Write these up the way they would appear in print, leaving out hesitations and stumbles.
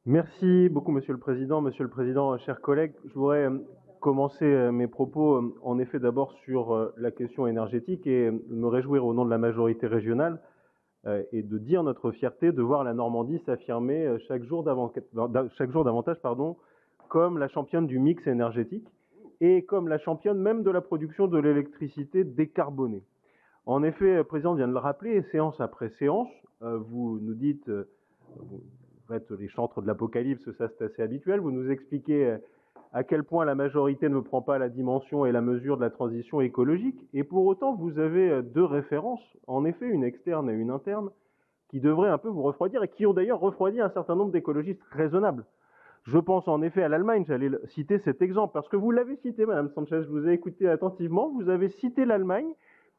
Merci beaucoup, Monsieur le Président. Monsieur le Président, chers collègues, je voudrais commencer mes propos en effet d'abord sur la question énergétique et me réjouir au nom de la majorité régionale et de dire notre fierté de voir la Normandie s'affirmer chaque jour davantage comme la championne du mix énergétique et comme la championne même de la production de l'électricité décarbonée. En effet, le Président vient de le rappeler, séance après séance, vous nous dites, vous faites les chantres de l'Apocalypse, ça c'est assez habituel, vous nous expliquez à quel point la majorité ne prend pas la dimension et la mesure de la transition écologique, et pour autant vous avez deux références, en effet une externe et une interne, qui devraient un peu vous refroidir, et qui ont d'ailleurs refroidi un certain nombre d'écologistes raisonnables. Je pense en effet à l'Allemagne, j'allais citer cet exemple, parce que vous l'avez cité, Madame Sanchez, je vous ai écouté attentivement, vous avez cité l'Allemagne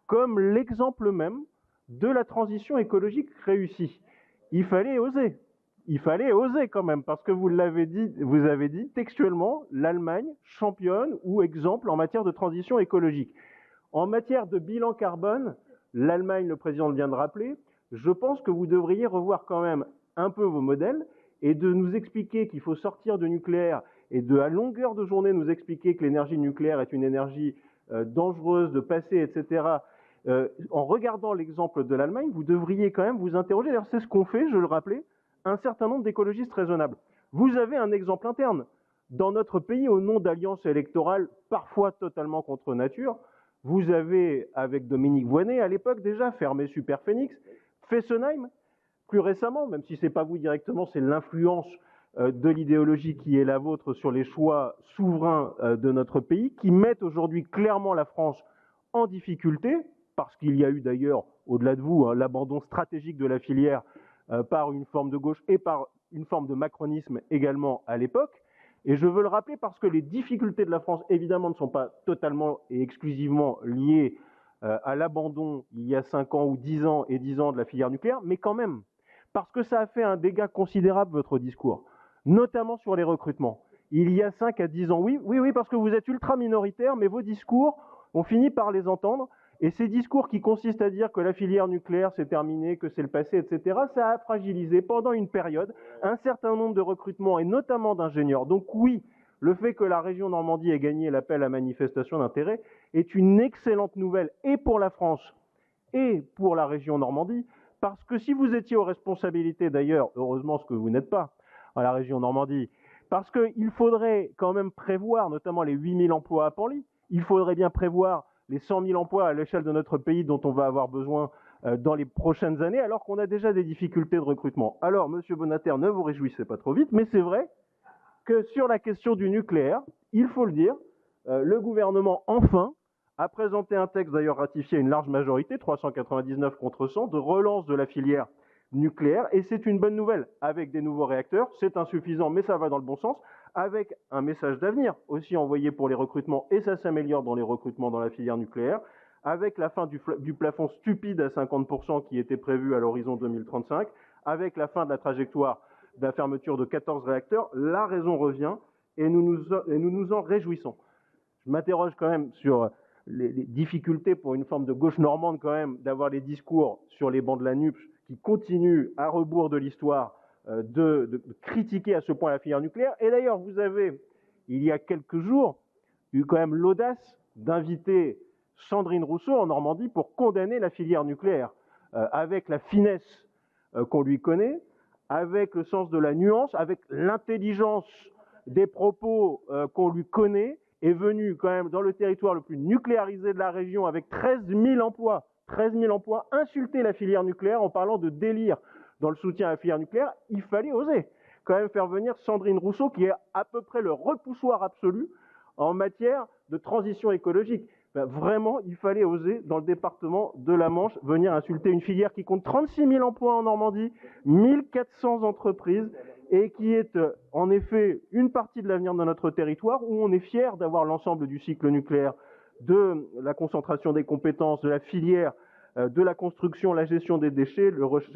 comme l'exemple même de la transition écologique réussie. Il fallait oser. Il fallait oser quand même, parce que vous avez dit textuellement, l'Allemagne championne ou exemple en matière de transition écologique. En matière de bilan carbone, l'Allemagne, le président vient de rappeler, je pense que vous devriez revoir quand même un peu vos modèles et de nous expliquer qu'il faut sortir de nucléaire et de, à longueur de journée, nous expliquer que l'énergie nucléaire est une énergie dangereuse de passer, etc. En regardant l'exemple de l'Allemagne, vous devriez quand même vous interroger. D'ailleurs, c'est ce qu'on fait, je le rappelais, un certain nombre d'écologistes raisonnables. Vous avez un exemple interne. Dans notre pays, au nom d'alliances électorales parfois totalement contre nature, vous avez, avec Dominique Voynet à l'époque déjà, fermé Superphénix, Fessenheim, plus récemment, même si ce n'est pas vous directement, c'est l'influence de l'idéologie qui est la vôtre sur les choix souverains de notre pays, qui mettent aujourd'hui clairement la France en difficulté, parce qu'il y a eu d'ailleurs, au-delà de vous, l'abandon stratégique de la filière par une forme de gauche et par une forme de macronisme également à l'époque. Et je veux le rappeler parce que les difficultés de la France, évidemment, ne sont pas totalement et exclusivement liées à l'abandon il y a 5 ans ou 10 ans et 10 ans de la filière nucléaire, mais quand même, parce que ça a fait un dégât considérable, votre discours, notamment sur les recrutements. Il y a 5 à 10 ans, oui, parce que vous êtes ultra minoritaire, mais vos discours, on finit par les entendre, et ces discours qui consistent à dire que la filière nucléaire c'est terminé, que c'est le passé, etc., ça a fragilisé pendant une période un certain nombre de recrutements, et notamment d'ingénieurs. Donc oui, le fait que la région Normandie ait gagné l'appel à manifestation d'intérêt est une excellente nouvelle, et pour la France, et pour la région Normandie, parce que si vous étiez aux responsabilités, d'ailleurs, heureusement ce que vous n'êtes pas, à la région Normandie, parce qu'il faudrait quand même prévoir, notamment les 8000 emplois à Panly, il faudrait bien prévoir les 100 000 emplois à l'échelle de notre pays dont on va avoir besoin dans les prochaines années, alors qu'on a déjà des difficultés de recrutement. Alors, Monsieur Bonater, ne vous réjouissez pas trop vite, mais c'est vrai que sur la question du nucléaire, il faut le dire, le gouvernement, enfin, a présenté un texte d'ailleurs ratifié à une large majorité, 399 contre 100, de relance de la filière nucléaire, et c'est une bonne nouvelle, avec des nouveaux réacteurs, c'est insuffisant, mais ça va dans le bon sens, avec un message d'avenir aussi envoyé pour les recrutements, et ça s'améliore dans les recrutements dans la filière nucléaire, avec la fin du plafond stupide à 50% qui était prévu à l'horizon 2035, avec la fin de la trajectoire de la fermeture de 14 réacteurs, la raison revient, et nous nous en réjouissons. Je m'interroge quand même sur les difficultés pour une forme de gauche normande quand même d'avoir les discours sur les bancs de la NUPS qui continuent à rebours de l'histoire de critiquer à ce point la filière nucléaire. Et d'ailleurs, vous avez, il y a quelques jours, eu quand même l'audace d'inviter Sandrine Rousseau en Normandie pour condamner la filière nucléaire, avec la finesse qu'on lui connaît, avec le sens de la nuance, avec l'intelligence des propos qu'on lui connaît, est venu quand même dans le territoire le plus nucléarisé de la région avec 13 000 emplois, insulter la filière nucléaire en parlant de délire dans le soutien à la filière nucléaire. Il fallait oser quand même faire venir Sandrine Rousseau, qui est à peu près le repoussoir absolu en matière de transition écologique. Ben, vraiment, il fallait oser, dans le département de la Manche, venir insulter une filière qui compte 36 000 emplois en Normandie, 1400 entreprises, et qui est en effet une partie de l'avenir de notre territoire, où on est fier d'avoir l'ensemble du cycle nucléaire, de la concentration des compétences, de la filière, de la construction, la gestion des déchets,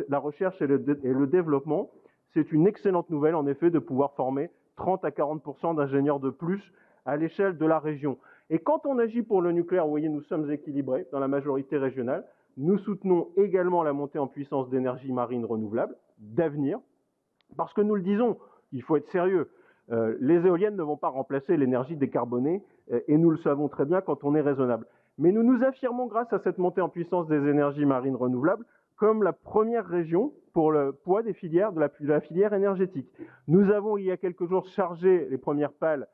la recherche et le développement. C'est une excellente nouvelle, en effet, de pouvoir former 30 à 40% d'ingénieurs de plus à l'échelle de la région. Et quand on agit pour le nucléaire, vous voyez, nous sommes équilibrés dans la majorité régionale. Nous soutenons également la montée en puissance d'énergies marines renouvelables, d'avenir, parce que nous le disons, il faut être sérieux. Les éoliennes ne vont pas remplacer l'énergie décarbonée, et nous le savons très bien quand on est raisonnable. Mais nous nous affirmons, grâce à cette montée en puissance des énergies marines renouvelables, comme la première région pour le poids des filières, de la filière énergétique. Nous avons, il y a quelques jours, chargé les premières pales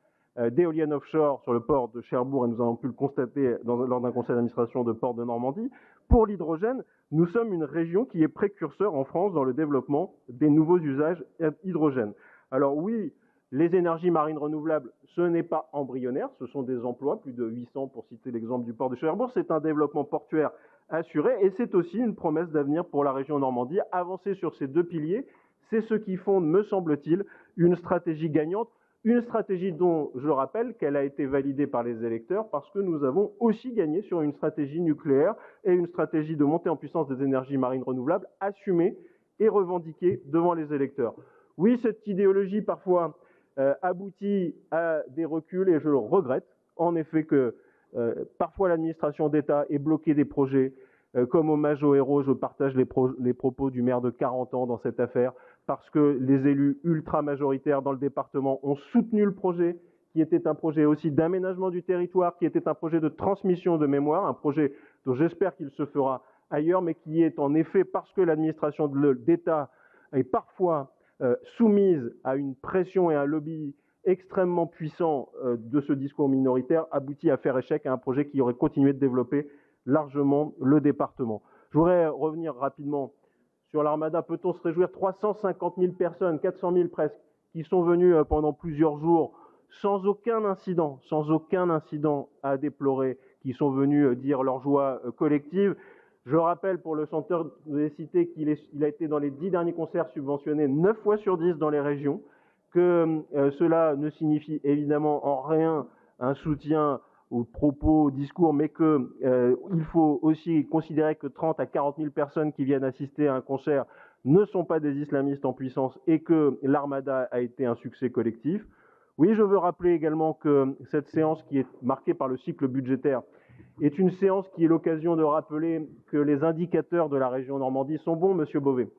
d'éoliennes offshore sur le port de Cherbourg, et nous avons pu le constater lors d'un conseil d'administration de Port de Normandie. Pour l'hydrogène, nous sommes une région qui est précurseur en France dans le développement des nouveaux usages hydrogène. Alors oui, les énergies marines renouvelables, ce n'est pas embryonnaire, ce sont des emplois, plus de 800 pour citer l'exemple du port de Cherbourg, c'est un développement portuaire assuré et c'est aussi une promesse d'avenir pour la région Normandie. Avancer sur ces deux piliers, c'est ce qui fonde, me semble-t-il, une stratégie gagnante, une stratégie dont je rappelle qu'elle a été validée par les électeurs parce que nous avons aussi gagné sur une stratégie nucléaire et une stratégie de montée en puissance des énergies marines renouvelables assumée et revendiquée devant les électeurs. Oui, cette idéologie parfois aboutit à des reculs et je le regrette. En effet que parfois l'administration d'État est bloquée des projets comme au Majo Hérault, je partage les propos du maire de 40 ans dans cette affaire, parce que les élus ultra-majoritaires dans le département ont soutenu le projet, qui était un projet aussi d'aménagement du territoire, qui était un projet de transmission de mémoire, un projet dont j'espère qu'il se fera ailleurs, mais qui est en effet, parce que l'administration d'État est parfois soumise à une pression et un lobby extrêmement puissant de ce discours minoritaire, aboutit à faire échec à un projet qui aurait continué de développer largement le département. Je voudrais revenir rapidement sur l'Armada. Peut-on se réjouir? 350 000 personnes, 400 000 presque, qui sont venues pendant plusieurs jours sans aucun incident à déplorer, qui sont venus dire leur joie collective. Je rappelle pour le chanteur des cités qu'il a été dans les 10 derniers concerts subventionnés 9 fois sur 10 dans les régions, que cela ne signifie évidemment en rien un soutien aux propos, aux discours, mais qu'il faut aussi considérer que 30 à 40 000 personnes qui viennent assister à un concert ne sont pas des islamistes en puissance et que l'Armada a été un succès collectif. Oui, je veux rappeler également que cette séance qui est marquée par le cycle budgétaire est une séance qui est l'occasion de rappeler que les indicateurs de la région Normandie sont bons, Monsieur Beauvais.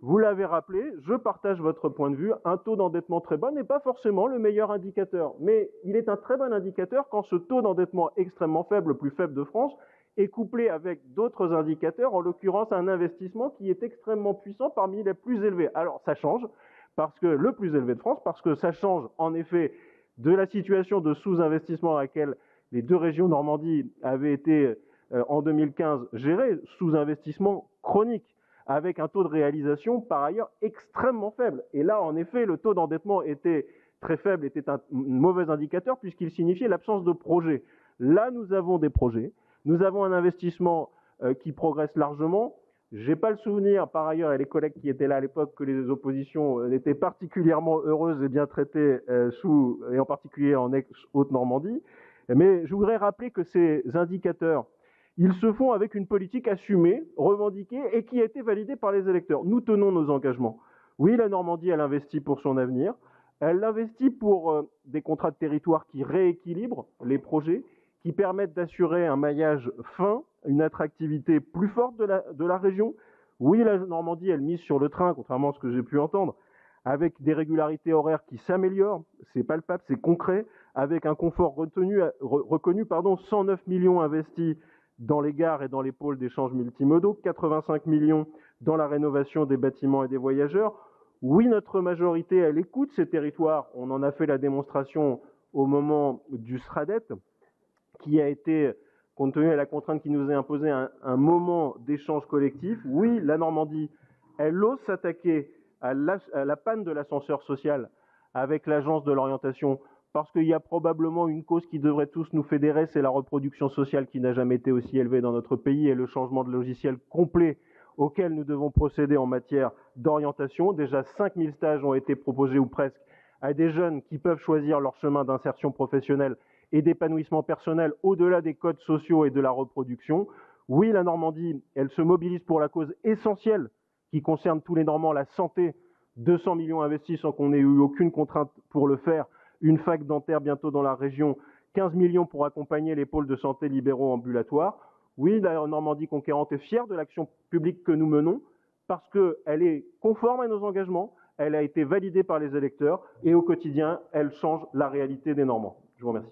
Vous l'avez rappelé, je partage votre point de vue, un taux d'endettement très bas n'est pas forcément le meilleur indicateur, mais il est un très bon indicateur quand ce taux d'endettement extrêmement faible, le plus faible de France, est couplé avec d'autres indicateurs, en l'occurrence un investissement qui est extrêmement puissant parmi les plus élevés. Alors ça change, parce que le plus élevé de France, parce que ça change en effet de la situation de sous-investissement à laquelle les deux régions Normandie avaient été en 2015 gérées, sous-investissement chronique, avec un taux de réalisation par ailleurs extrêmement faible. Et là, en effet, le taux d'endettement était très faible, était un mauvais indicateur puisqu'il signifiait l'absence de projet. Là, nous avons des projets, nous avons un investissement qui progresse largement. Je n'ai pas le souvenir, par ailleurs, et les collègues qui étaient là à l'époque, que les oppositions étaient particulièrement heureuses et bien traitées et en particulier en Haute-Normandie. Mais je voudrais rappeler que ces indicateurs, ils se font avec une politique assumée, revendiquée et qui a été validée par les électeurs. Nous tenons nos engagements. Oui, la Normandie, elle investit pour son avenir. Elle investit pour des contrats de territoire qui rééquilibrent les projets, qui permettent d'assurer un maillage fin, une attractivité plus forte de la région. Oui, la Normandie, elle mise sur le train, contrairement à ce que j'ai pu entendre, avec des régularités horaires qui s'améliorent, c'est palpable, c'est concret, avec un confort reconnu, 109 millions investis dans les gares et dans les pôles d'échanges multimodaux, 85 millions dans la rénovation des bâtiments et des voyageurs. Oui, notre majorité, elle écoute ces territoires. On en a fait la démonstration au moment du SRADET, qui a été, compte tenu de la contrainte qui nous est imposée, un moment d'échange collectif. Oui, la Normandie, elle ose s'attaquer à la panne de l'ascenseur social avec l'agence de l'orientation, parce qu'il y a probablement une cause qui devrait tous nous fédérer, c'est la reproduction sociale qui n'a jamais été aussi élevée dans notre pays et le changement de logiciel complet auquel nous devons procéder en matière d'orientation. Déjà 5000 stages ont été proposés ou presque à des jeunes qui peuvent choisir leur chemin d'insertion professionnelle et d'épanouissement personnel au-delà des codes sociaux et de la reproduction. Oui, la Normandie, elle se mobilise pour la cause essentielle qui concerne tous les Normands, la santé. 200 millions investis sans qu'on ait eu aucune contrainte pour le faire. Une fac dentaire bientôt dans la région, 15 millions pour accompagner les pôles de santé libéraux ambulatoires. Oui, la Normandie conquérante est fière de l'action publique que nous menons parce qu'elle est conforme à nos engagements, elle a été validée par les électeurs et au quotidien, elle change la réalité des Normands. Je vous remercie.